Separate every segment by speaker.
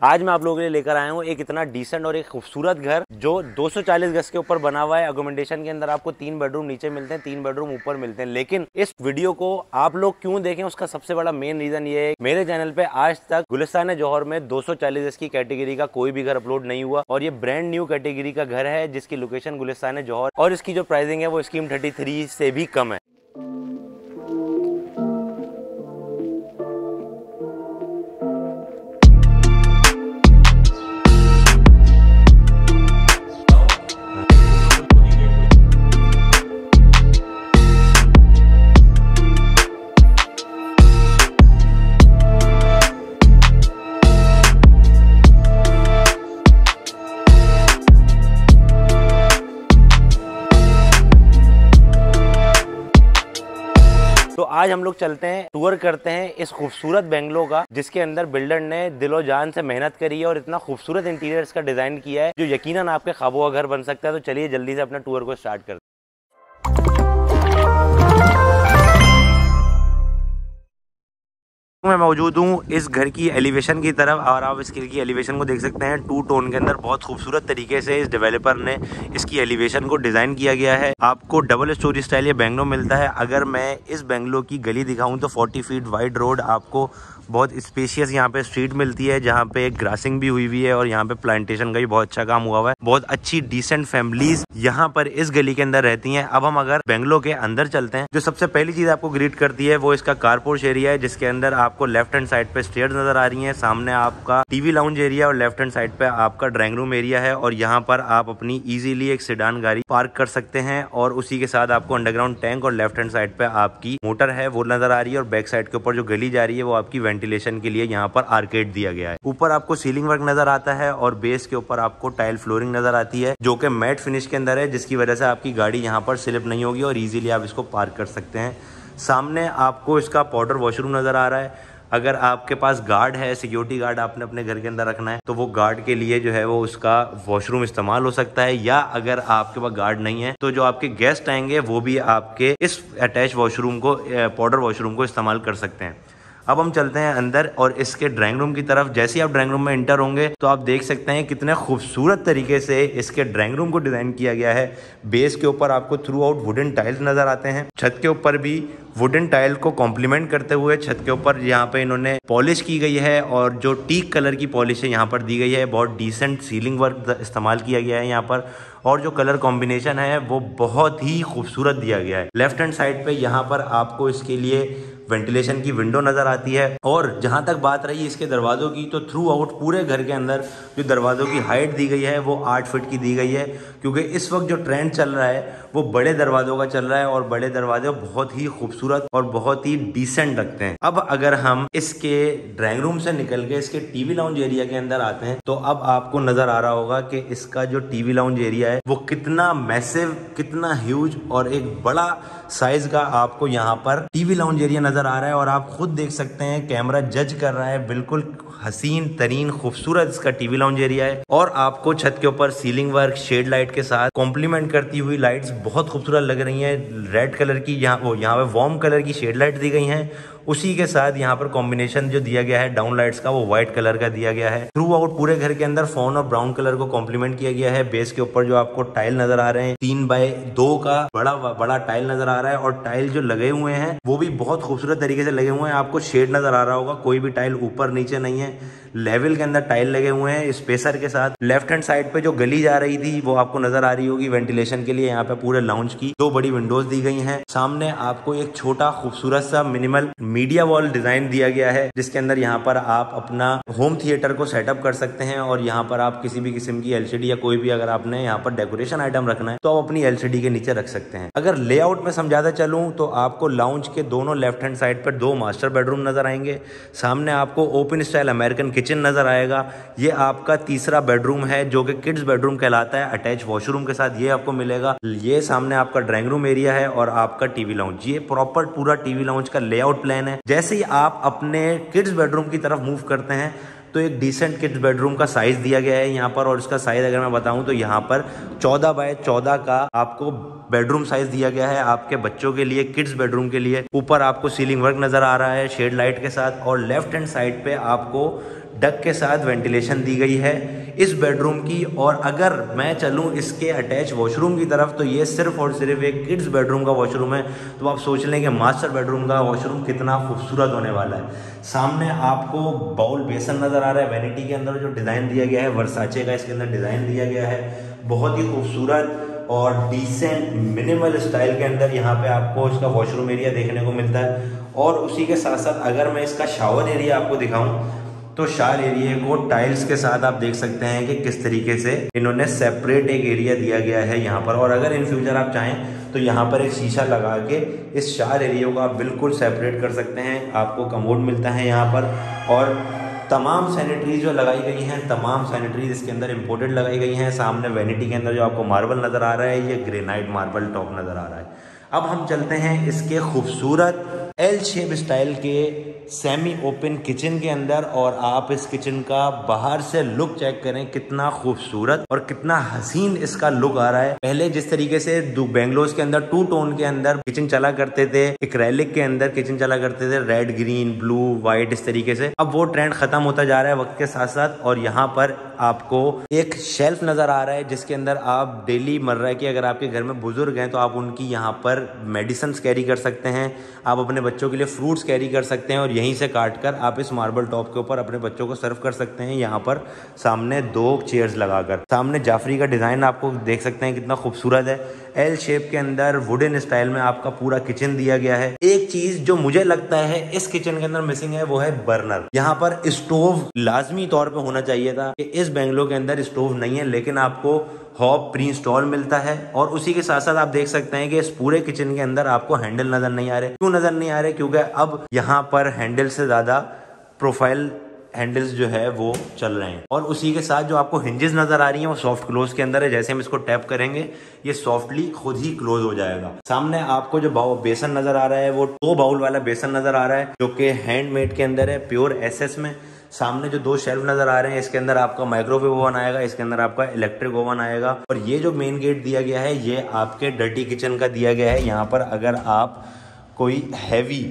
Speaker 1: आज मैं आप लोगों के लिए लेकर आया हूँ एक इतना डिसेंट और एक खूबसूरत घर जो 240 गज के ऊपर बना हुआ है। अकोमोडेशन के अंदर आपको 3 बेडरूम नीचे मिलते हैं, 3 बेडरूम ऊपर मिलते हैं। लेकिन इस वीडियो को आप लोग क्यों देखें, उसका सबसे बड़ा मेन रीजन ये है, मेरे चैनल पे आज तक गुलिस्तान जौहर में 240 गज की कैटेगरी का कोई भी घर अपलोड नहीं हुआ और ये ब्रांड न्यू कैटेगरी का घर है जिसकी लोकेशन गुलिस्तान जौहर और इसकी जो प्राइसिंग है वो स्कीम 33 से भी कम है। तो आज हम लोग चलते हैं, टूर करते हैं इस खूबसूरत बंगलो का जिसके अंदर बिल्डर ने दिलो जान से मेहनत करी है और इतना खूबसूरत इंटीरियर का डिजाइन किया है जो यकीनन आपके ख्वाबों का घर बन सकता है। तो चलिए जल्दी से अपना टूर को स्टार्ट करते हैं। मैं मौजूद हूँ इस घर की एलिवेशन की तरफ और आप इस घर की एलिवेशन को देख सकते हैं। 2 टोन के अंदर बहुत खूबसूरत तरीके से इस डेवलपर ने इसकी एलिवेशन को डिजाइन किया गया है। आपको डबल स्टोरी स्टाइल ये बंगलो मिलता है। अगर मैं इस बंगलो की गली दिखाऊं तो 40 फीट वाइड रोड, आपको बहुत स्पेशियस यहाँ पे स्ट्रीट मिलती है जहाँ पे ग्रासिंग भी हुई हुई है और यहाँ पे प्लांटेशन का भी बहुत अच्छा काम हुआ हुआ है। बहुत अच्छी डिसेंट फैमिलीज यहाँ पर इस गली के अंदर रहती हैं। अब हम अगर बंगलो के अंदर चलते हैं, जो सबसे पहली चीज आपको ग्रीट करती है वो इसका कारपोर्च एरिया है जिसके अंदर आपको लेफ्ट हैंड साइड पे स्टेयर्स नजर आ रही हैं। सामने आपका टीवी लाउंज एरिया और लेफ्ट हैंड साइड पे आपका ड्राइंग रूम एरिया है और यहाँ पर आप अपनी इजीली एक सेडान गाड़ी पार्क कर सकते हैं और उसी के साथ आपको अंडरग्राउंड टैंक और लेफ्ट हैंड साइड पे आपकी मोटर है वो नजर आ रही है और बैक साइड के ऊपर जो गली जा रही है वो आपकी वेंटिलेशन के लिए यहाँ पर आर्केड दिया गया है। ऊपर आपको सीलिंग वर्क नजर आता है और बेस के ऊपर आपको टाइल फ्लोरिंग नजर आती है जो कि मैट फिनिश के अंदर है जिसकी वजह से आपकी गाड़ी यहाँ पर स्लिप नहीं होगी और इजीली आप इसको पार्क कर सकते हैं। सामने आपको इसका पाउडर वॉशरूम नजर आ रहा है। अगर आपके पास गार्ड है, सिक्योरिटी गार्ड आपने अपने घर के अंदर रखना है तो वो गार्ड के लिए जो है वो उसका वॉशरूम इस्तेमाल हो सकता है, या अगर आपके पास गार्ड नहीं है तो जो आपके गेस्ट आएंगे वो भी आपके इस अटैच वॉशरूम को, पाउडर वॉशरूम को इस्तेमाल कर सकते हैं। अब हम चलते हैं अंदर और इसके ड्राइंग रूम की तरफ। जैसे ही आप ड्राइंग रूम में एंटर होंगे तो आप देख सकते हैं कितने खूबसूरत तरीके से इसके ड्राइंग रूम को डिजाइन किया गया है। बेस के ऊपर आपको थ्रू आउट वुडन टाइल्स नजर आते हैं। छत के ऊपर भी वुडन टाइल को कॉम्प्लीमेंट करते हुए छत के ऊपर यहाँ पे इन्होंने पॉलिश की गई है और जो टीक कलर की पॉलिश है यहाँ पर दी गई है। बहुत डिसेंट सीलिंग वर्क इस्तेमाल किया गया है यहाँ पर और जो कलर कॉम्बिनेशन है वो बहुत ही खूबसूरत दिया गया है। लेफ्ट हैंड साइड पे यहाँ पर आपको इसके लिए वेंटिलेशन की विंडो नजर आती है और जहां तक बात रही इसके दरवाजों की तो थ्रू आउट पूरे घर के अंदर जो दरवाजों की हाइट दी गई है वो 8 फीट की दी गई है क्योंकि इस वक्त जो ट्रेंड चल रहा है वो बड़े दरवाजों का चल रहा है और बड़े दरवाजे बहुत ही खूबसूरत और बहुत ही डिसेंट लगते हैं। अब अगर हम इसके ड्राइंग रूम से निकल के इसके टीवी लाउंज एरिया के अंदर आते हैं तो अब आपको नजर आ रहा होगा कि इसका जो टीवी लाउंज एरिया है वो कितना मैसिव, कितना ह्यूज और एक बड़ा साइज का आपको यहाँ पर टीवी लाउंज एरिया नजर आ रहा है और आप खुद देख सकते हैं कैमरा जज कर रहा है। बिल्कुल हसीन तरीन खूबसूरत इसका टीवी लाउंज एरिया है और आपको छत के ऊपर सीलिंग वर्क शेड लाइट के साथ कॉम्प्लीमेंट करती हुई लाइट्स बहुत खूबसूरत लग रही हैं। रेड कलर की यहाँ पे वार्म कलर की शेड लाइट दी गई हैं। उसी के साथ यहाँ पर कॉम्बिनेशन जो दिया गया है डाउन लाइट्स का वो व्हाइट कलर का दिया गया है। थ्रू आउट पूरे घर के अंदर फाउन और ब्राउन कलर को कॉम्प्लीमेंट किया गया है। बेस के ऊपर जो आपको टाइल नजर आ रहे हैं 3x2 का बड़ा टाइल नजर आ रहा है और टाइल जो लगे हुए हैं वो भी बहुत खूबसूरत तरीके से लगे हुए हैं। आपको शेड नजर आ रहा होगा, कोई भी टाइल ऊपर नीचे नहीं है, लेवल के अंदर टाइल लगे हुए हैं स्पेसर के साथ। लेफ्ट हैंड साइड पे जो गली जा रही थी वो आपको नजर आ रही होगी वेंटिलेशन के लिए। यहाँ पे पूरे लाउंज की 2 बड़ी विंडोज दी गई हैं। सामने आपको एक छोटा खूबसूरत सा मिनिमल मीडिया वॉल डिजाइन दिया गया है जिसके अंदर यहाँ पर आप अपना होम थिएटर को सेटअप कर सकते हैं और यहाँ पर आप किसी भी किस्म की एलसीडी या कोई भी अगर आपने यहाँ पर डेकोरेशन आइटम रखना है तो आप अपनी एलसीडी के नीचे रख सकते हैं। अगर लेआउट में समझाता चलूं तो आपको लाउंज के दोनों लेफ्ट हैंड साइड पर 2 मास्टर बेडरूम नजर आएंगे। सामने आपको ओपन स्टाइल अमेरिकन किचन नजर आएगा। ये आपका तीसरा बेडरूम है जो कि किड्स बेडरूम कहलाता है। अटैच वॉशरूम के साथ ये आपको मिलेगा। ये सामने आपका ड्राइंग रूम एरिया है और आपका टीवी लाउंज। ये प्रॉपर पूरा टीवी लाउंज का लेआउट प्लान है। जैसे ही आप अपने किड्स बेडरूम की तरफ मूव करते हैं तो एक डिसेंट किड्स बेडरूम का साइज दिया गया है यहाँ पर और इसका साइज अगर मैं बताऊं तो यहाँ पर 14x14 का आपको बेडरूम साइज दिया गया है आपके बच्चों के लिए, किड्स बेडरूम के लिए। ऊपर आपको सीलिंग वर्क नजर आ रहा है शेड लाइट के साथ और लेफ्ट हैंड साइड पे आपको डक के साथ वेंटिलेशन दी गई है इस बेडरूम की। और अगर मैं चलूँ इसके अटैच वॉशरूम की तरफ तो ये सिर्फ और सिर्फ एक किड्स बेडरूम का वॉशरूम है। तो आप सोच लें कि मास्टर बेडरूम का वॉशरूम कितना खूबसूरत होने वाला है। सामने आपको बाउल बेसन नज़र आ रहा है। वैनिटी के अंदर जो डिज़ाइन दिया गया है वर्साचे का इसके अंदर डिज़ाइन दिया गया है, बहुत ही खूबसूरत और डिसेंट मिनिमल स्टाइल के अंदर यहाँ पे आपको इसका वॉशरूम एरिया देखने को मिलता है। और उसी के साथ साथ अगर मैं इसका शावर एरिया आपको दिखाऊं तो शावर एरिया को टाइल्स के साथ आप देख सकते हैं कि किस तरीके से इन्होंने सेपरेट एक एरिया दिया गया है यहाँ पर। और अगर इन फ्यूचर आप चाहें तो यहाँ पर एक शीशा लगा के इस शावर एरिया को आप बिल्कुल सेपरेट कर सकते हैं। आपको कमोड मिलता है यहाँ पर और तमाम सैनिटरीज जो लगाई गई हैं, तमाम सैनिटरीज इसके अंदर इंपोर्टेड लगाई गई हैं। सामने वैनिटी के अंदर जो आपको मार्बल नज़र आ रहा है ये ग्रेनाइट मार्बल टॉप नज़र आ रहा है। अब हम चलते हैं इसके खूबसूरत एल शेप स्टाइल के सेमी ओपन किचन के अंदर और आप इस किचन का बाहर से लुक चेक करें, कितना खूबसूरत और कितना हसीन इसका लुक आ रहा है। पहले जिस तरीके से बेंगलोर के अंदर टू टोन के अंदर किचन चला करते थे, एक्रेलिक के अंदर किचन चला करते थे, रेड ग्रीन ब्लू व्हाइट इस तरीके से, अब वो ट्रेंड खत्म होता जा रहा है वक्त के साथ साथ। और यहाँ पर आपको एक शेल्फ नजर आ रहा है जिसके अंदर आप डेली मर्रा की अगर आपके घर में बुजुर्ग हैं तो आप उनकी यहाँ पर मेडिसिन कैरी कर सकते हैं, आप अपने बच्चों के लिए फ्रूट्स कैरी कर सकते हैं और यहीं से काट कर आप इस मार्बल टॉप के ऊपर अपने बच्चों को सर्व कर सकते हैं। यहाँ पर सामने 2 चेयर्स लगाकर सामने जाफरी का डिजाइन आपको देख सकते हैं कितना खूबसूरत है। एल शेप के अंदर वुडन स्टाइल में आपका पूरा किचन दिया गया है। एक चीज जो मुझे लगता है इस किचन के अंदर मिसिंग है वो है बर्नर। यहाँ पर स्टोव लाजमी तौर पे होना चाहिए था कि इस बेंगलोर के अंदर स्टोव नहीं है, लेकिन आपको हॉब प्री इंस्टॉल मिलता है। और उसी के साथ साथ आप देख सकते हैं कि इस पूरे किचन के अंदर आपको हैंडल नजर नहीं आ रहे। क्यों नजर नहीं आ रहे? क्योंकि अब यहाँ पर हैंडल से ज्यादा प्रोफाइल हैंडल्स जो है वो चल रहे हैं। और उसी के साथ जो आपको हिंजेस नजर आ रही हैं वो सॉफ्ट क्लोज के अंदर है। जैसे हम इसको टैप करेंगे ये सॉफ्टली खुद ही क्लोज हो जाएगा। सामने आपको जो बेसन नजर आ रहा है वो 2 बाउल वाला बेसन नजर आ रहा है जो कि हैंडमेड के अंदर है, प्योर एसएस में। सामने जो 2 शेल्फ नजर आ रहे हैं इसके अंदर आपका माइक्रोवेव ओवन आएगा, इसके अंदर आपका इलेक्ट्रिक ओवन आएगा। और ये जो मेन गेट दिया गया है ये आपके डर्टी किचन का दिया गया है। यहाँ पर अगर आप कोई हैवी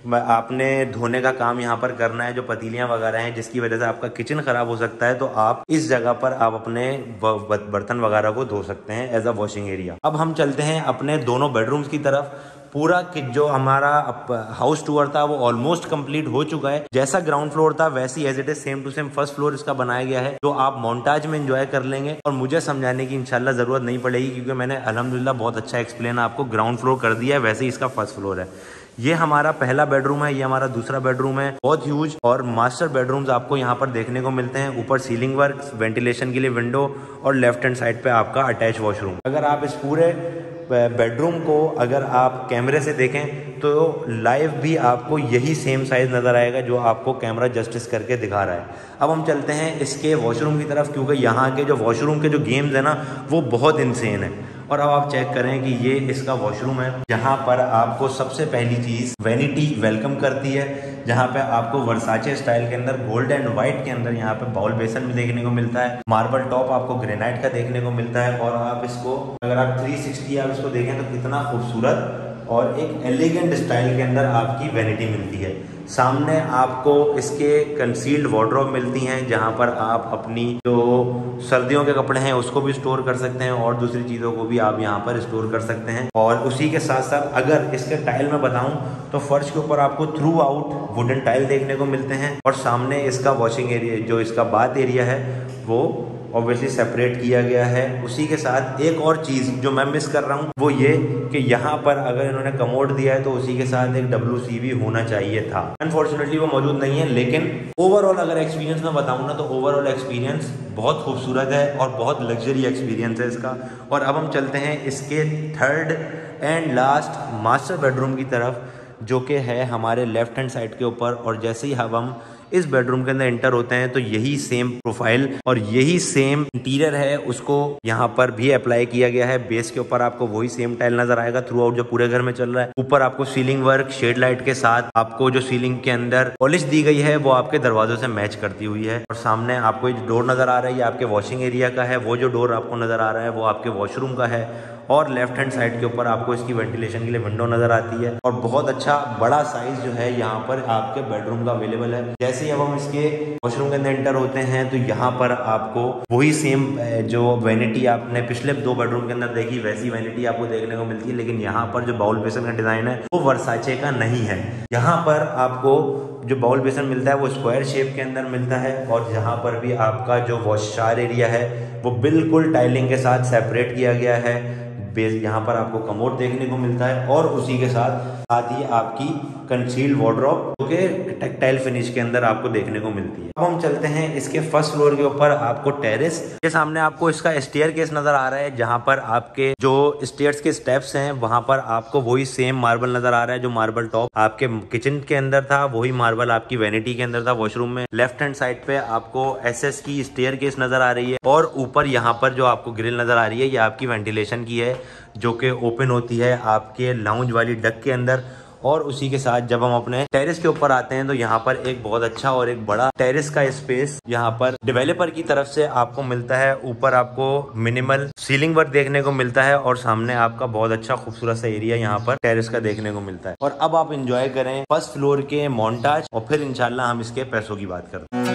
Speaker 1: आपने धोने का काम यहाँ पर करना है, जो पतीलियाँ वगैरह हैं जिसकी वजह से आपका किचन खराब हो सकता है, तो आप इस जगह पर आप अपने बर्तन वगैरह को धो सकते हैं एज अ वॉशिंग एरिया। अब हम चलते हैं अपने दोनों बेडरूम्स की तरफ। पूरा जो हमारा हाउस टूर था वो ऑलमोस्ट कंप्लीट हो चुका है। जैसा ग्राउंड फ्लोर था वैसी as it is same to same first floor इसका बनाया गया है, जो आप मोन्टाज में एंजॉय कर लेंगे और मुझे समझाने की इंशाल्लाह जरूरत नहीं पड़ेगी क्योंकि मैंने अल्हम्दुलिल्लाह बहुत अच्छा एक्सप्लेन आपको ग्राउंड फ्लोर कर दिया है। वैसे ही इसका फर्स्ट फ्लोर है। ये हमारा पहला बेडरूम है, ये हमारा दूसरा बेडरूम है, बहुत ह्यूज और मास्टर बेडरूम्स आपको यहाँ पर देखने को मिलते हैं। ऊपर सीलिंग वर्क, वेंटिलेशन के लिए विंडो और लेफ्ट हैंड साइड पे आपका अटैच वॉशरूम। अगर आप इस पूरे बेडरूम को अगर आप कैमरे से देखें तो लाइव भी आपको यही सेम साइज नज़र आएगा जो आपको कैमरा जस्टिस करके दिखा रहा है। अब हम चलते हैं इसके वॉशरूम की तरफ क्योंकि यहाँ के जो वॉशरूम के जो गेम्स है ना वो बहुत इंसेन है। और अब आप चेक करें कि ये इसका वॉशरूम है जहाँ पर आपको सबसे पहली चीज़ वैनिटी वेलकम करती है, जहाँ पे आपको वर्साचे स्टाइल के अंदर गोल्ड एंड व्हाइट के अंदर यहाँ पे बाउल बेसन भी देखने को मिलता है। मार्बल टॉप आपको ग्रेनाइट का देखने को मिलता है। और आप इसको अगर आप 360 आप इसको देखें तो कितना खूबसूरत और एक एलिगेंट स्टाइल के अंदर आपकी वैनिटी मिलती है। सामने आपको इसके कंसील्ड वार्डरोब मिलती हैं जहां पर आप अपनी जो सर्दियों के कपड़े हैं उसको भी स्टोर कर सकते हैं और दूसरी चीज़ों को भी आप यहां पर स्टोर कर सकते हैं। और उसी के साथ साथ अगर इसके टाइल में बताऊं तो फर्श के ऊपर आपको थ्रू आउट वुडन टाइल देखने को मिलते हैं। और सामने इसका वॉशिंग एरिया जो इसका बाथ एरिया है वो ऑब्वियसली सेपरेट किया गया है। उसी के साथ एक और चीज़ जो मैं मिस कर रहा हूँ वो ये कि यहाँ पर अगर इन्होंने कमोड दिया है तो उसी के साथ एक WC भी होना चाहिए था। अनफॉर्चुनेटली वो मौजूद नहीं है। लेकिन ओवरऑल अगर एक्सपीरियंस मैं बताऊँ ना तो ओवरऑल एक्सपीरियंस बहुत खूबसूरत है और बहुत लग्जरी एक्सपीरियंस है इसका। और अब हम चलते हैं इसके third and last master bedroom की तरफ जो कि है हमारे लेफ्ट हैंड साइड के ऊपर। और जैसे ही हम इस बेडरूम के अंदर एंटर होते हैं तो यही सेम प्रोफाइल और यही सेम इंटीरियर है उसको यहाँ पर भी अप्लाई किया गया है। बेस के ऊपर आपको वही सेम टाइल नजर आएगा थ्रू आउट जो पूरे घर में चल रहा है। ऊपर आपको सीलिंग वर्क शेड लाइट के साथ आपको जो सीलिंग के अंदर पॉलिश दी गई है वो आपके दरवाजों से मैच करती हुई है। और सामने आपको जो डोर नजर आ रहा है ये आपके वॉशिंग एरिया का है, वो जो डोर आपको नजर आ रहा है वो आपके वॉशरूम का है। और लेफ्ट हैंड साइड के ऊपर आपको इसकी वेंटिलेशन के लिए विंडो नजर आती है और बहुत अच्छा बड़ा साइज जो है यहाँ पर आपके बेडरूम का अवेलेबल है। जैसे ही अब हम इसके वॉशरूम के अंदर एंटर होते हैं तो यहाँ पर आपको वही सेम जो वैनिटी आपने पिछले 2 बेडरूम के अंदर देखी वैसी वैनिटी आपको देखने को मिलती है, लेकिन यहाँ पर जो बाउल बेसिन का डिजाइन है वो वर्साचे का नहीं है। यहाँ पर आपको जो बाउल बेसिन मिलता है वो स्क्वायर शेप के अंदर मिलता है और यहाँ पर भी आपका जो वॉश शावर एरिया है वो बिल्कुल टाइलिंग के साथ सेपरेट किया गया है। यहाँ पर आपको कमोड देखने को मिलता है और उसी के साथ ही आपकी कंसील्ड वार्डरोब जो कि टेक्टाइल फिनिश के अंदर आपको देखने को मिलती है। अब हम चलते हैं इसके फर्स्ट फ्लोर के ऊपर आपको टेरेस के सामने आपको इसका स्टेयर केस नजर आ रहा है, जहां पर आपके जो स्टेयर्स के स्टेप्स हैं वहां पर आपको वही सेम मार्बल नजर आ रहा है। जो मार्बल टॉप आपके किचन के अंदर था वही मार्बल आपकी वैनिटी के अंदर था वॉशरूम में। लेफ्ट हैंड साइड पे आपको एसएस की स्टेयर केस नजर आ रही है और ऊपर यहाँ पर जो आपको ग्रिल नजर आ रही है ये आपकी वेंटिलेशन की है जो कि ओपन होती है आपके लाउंज वाली डक के अंदर। और उसी के साथ जब हम अपने टेरेस के ऊपर आते हैं तो यहाँ पर एक बहुत अच्छा और एक बड़ा टेरेस का स्पेस यहाँ पर डेवलपर की तरफ से आपको मिलता है। ऊपर आपको मिनिमल सीलिंग वर्क देखने को मिलता है और सामने आपका बहुत अच्छा खूबसूरत सा एरिया यहाँ पर टेरेस का देखने को मिलता है। और अब आप इंजॉय करें फर्स्ट फ्लोर के मोन्टाज और फिर इंशाल्लाह हम इसके पैसों की बात करते हैं।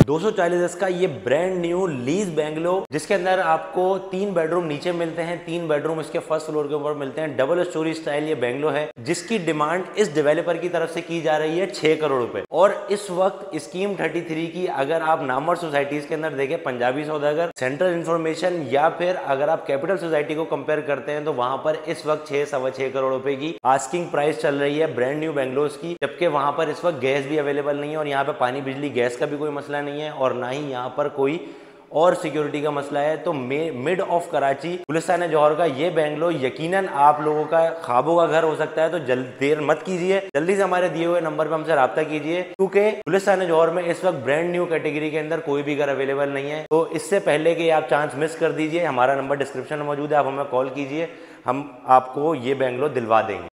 Speaker 1: 240 का ये ब्रांड न्यू लीज बेंगलो जिसके अंदर आपको 3 बेडरूम नीचे मिलते हैं, 3 बेडरूम इसके फर्स्ट फ्लोर के ऊपर मिलते हैं। डबल स्टोरी स्टाइल ये बेंगलो है जिसकी डिमांड इस डेवलपर की तरफ से की जा रही है 6 करोड़ रुपए। और इस वक्त स्कीम 33 की अगर आप नामवर सोसाइटीज के अंदर देखें, पंजाबी सौदागर, सेंट्रल इंफॉर्मेशन या फिर अगर आप कैपिटल सोसाइटी को कंपेयर करते हैं तो वहां पर इस वक्त 6-6.25 करोड़ रुपए की आस्किंग प्राइस चल रही है ब्रांड न्यू बेंगलोस की। जबकि वहां पर इस वक्त गैस भी अवेलेबल नहीं है और यहाँ पे पानी बिजली गैस का भी कोई मसला नहीं है और ना ही यहाँ पर कोई और सिक्योरिटी का मसला है। तो मिड ऑफ कराची गुलिस्तान जौहर का ये बेंगलो यकीनन आप लोगों का ख्वाबों का घर हो सकता है। तो देर मत कीजिए, जल्दी से हमारे दिए हुए नंबर पर हमसे राब्ता कीजिए क्योंकि गुलिस्तान जौहर में इस वक्त ब्रांड न्यू कैटेगरी के अंदर कोई भी घर अवेलेबल नहीं है। तो इससे पहले कि आप चांस मिस कर दीजिए, हमारा नंबर डिस्क्रिप्शन में मौजूद है, आप हमें कॉल कीजिए, हम आपको ये बेंगलो दिलवा देंगे।